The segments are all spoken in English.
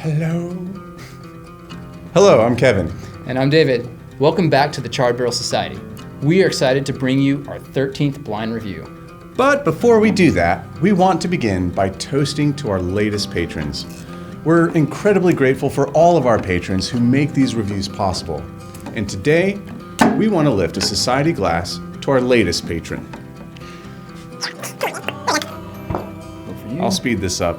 Hello, I'm Kevin. And I'm David. Welcome back to the Charred Barrel Society. We are excited to bring you our 13th blind review. But before we do that, we want to begin by toasting to our latest patrons. We're incredibly grateful for all of our patrons who make these reviews possible. And today, we want to lift a society glass to our latest patron. I'll speed this up.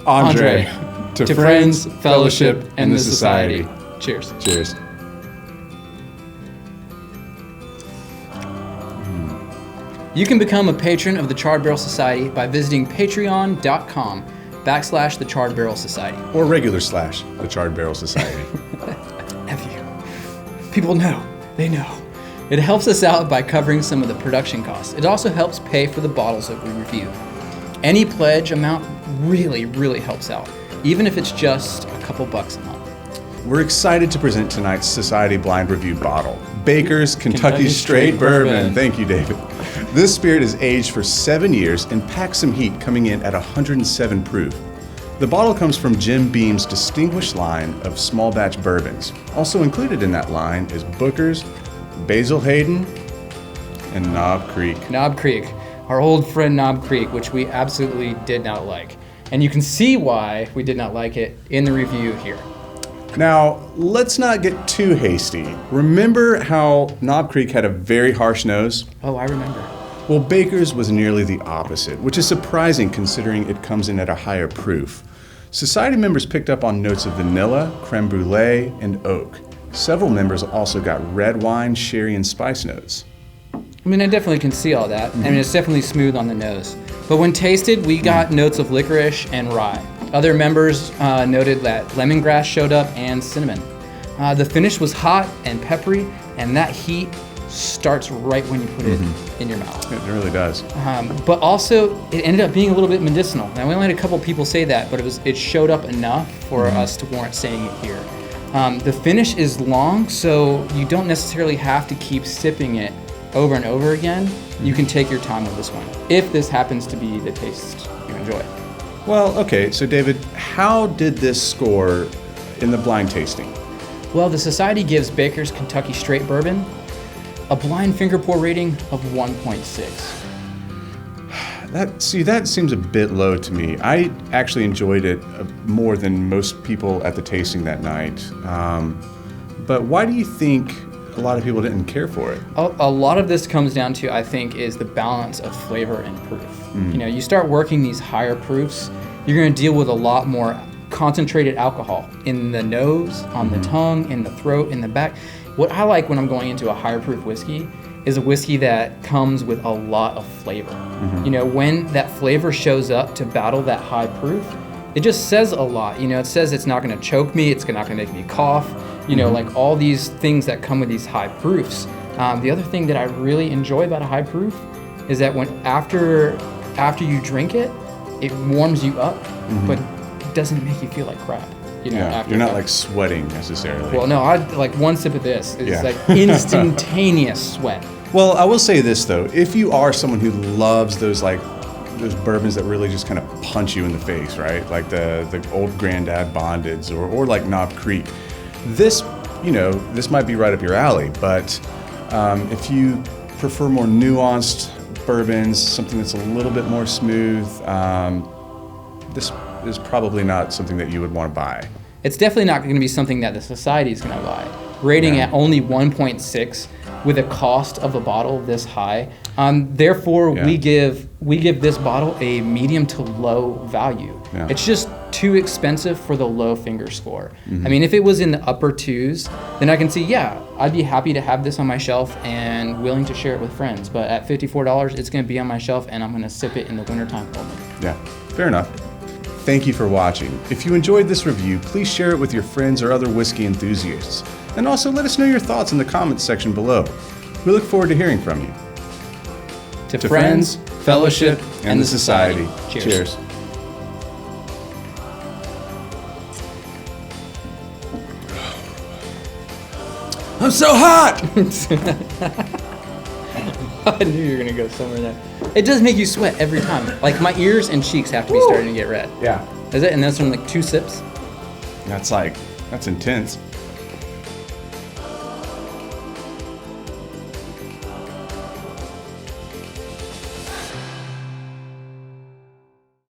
Andre, to friends, fellowship, and the society. Cheers. Cheers. You can become a patron of the Charred Barrel Society by visiting patreon.com/the Charred Barrel Society. Or regular / the Charred Barrel Society. Have you? People know. They know. It helps us out by covering some of the production costs. It also helps pay for the bottles that we review. Any pledge amount really helps out, even if it's just a couple bucks a month. We're excited to present tonight's Society Blind Review bottle, Baker's Kentucky Straight Bourbon. Thank you, David. This spirit is aged for 7 years and packs some heat, coming in at 107 proof. The bottle comes from Jim Beam's distinguished line of small batch bourbons. Also included in that line is Booker's, Basil Hayden, and Knob Creek. Knob Creek, our old friend Knob Creek, which we absolutely did not like. And you can see why we did not like it in the review here. Now, let's not get too hasty. Remember how Knob Creek had a very harsh nose? Oh, I remember. Well, Baker's was nearly the opposite, which is surprising considering it comes in at a higher proof. Society members picked up on notes of vanilla, creme brulee, and oak. Several members also got red wine, sherry, and spice notes. I mean, I definitely can see all that. I mean, it's definitely smooth on the nose. But when tasted, we got notes of licorice and rye. Other members noted that lemongrass showed up and cinnamon. The finish was hot and peppery, and that heat starts right when you put it in your mouth. It really does. But also, it ended up being a little bit medicinal. Now, we only had a couple people say that, but it showed up enough for us to warrant saying it here. The finish is long, so you don't necessarily have to keep sipping it over and over again. You can take your time with this one, if this happens to be the taste you enjoy. Well, okay, so David, how did this score in the blind tasting? Well, the Society gives Baker's Kentucky Straight Bourbon a blind finger pour rating of 1.6. That seems a bit low to me. I actually enjoyed it more than most people at the tasting that night. But why do you think a lot of people didn't care for it? A lot of this comes down to, I think, is the balance of flavor and proof. You know, you start working these higher proofs, you're going to deal with a lot more concentrated alcohol in the nose, on the tongue, in the throat, in the back. What I like when I'm going into a higher proof whiskey is a whiskey that comes with a lot of flavor. You know, when that flavor shows up to battle that high proof, it just says a lot. You know, it says it's not going to choke me, it's not going to make me cough. You know, like all these things that come with these high proofs. The other thing that I really enjoy about a high proof is that when after you drink it, it warms you up, but it doesn't make you feel like crap. You know, after you're not like sweating necessarily. Well, no, I like one sip of this. It's like instantaneous sweat. Well, I will say this though, if you are someone who loves those bourbons that really just kind of punch you in the face, right? Like the old Granddad Bondeds or like Knob Creek. This might be right up your alley, but if you prefer more nuanced bourbons, something that's a little bit more smooth, this is probably not something that you would want to buy. It's definitely not going to be something that the Society is going to buy. Rating at only 1.6 with a cost of a bottle this high. Therefore, we give this bottle a medium to low value. Yeah. It's just too expensive for the low finger score. I mean, if it was in the upper 2s, then I can see, I'd be happy to have this on my shelf and willing to share it with friends. But at $54, it's going to be on my shelf and I'm going to sip it in the wintertime only. Yeah, fair enough. Thank you for watching. If you enjoyed this review, please share it with your friends or other whiskey enthusiasts. And also let us know your thoughts in the comments section below. We look forward to hearing from you. To friends, fellowship, and the Society. Cheers. I'm so hot! I knew you were gonna go somewhere there. It does make you sweat every time. Like my ears and cheeks have to be starting to get red. Yeah. Is it? And that's from like 2 sips. That's intense.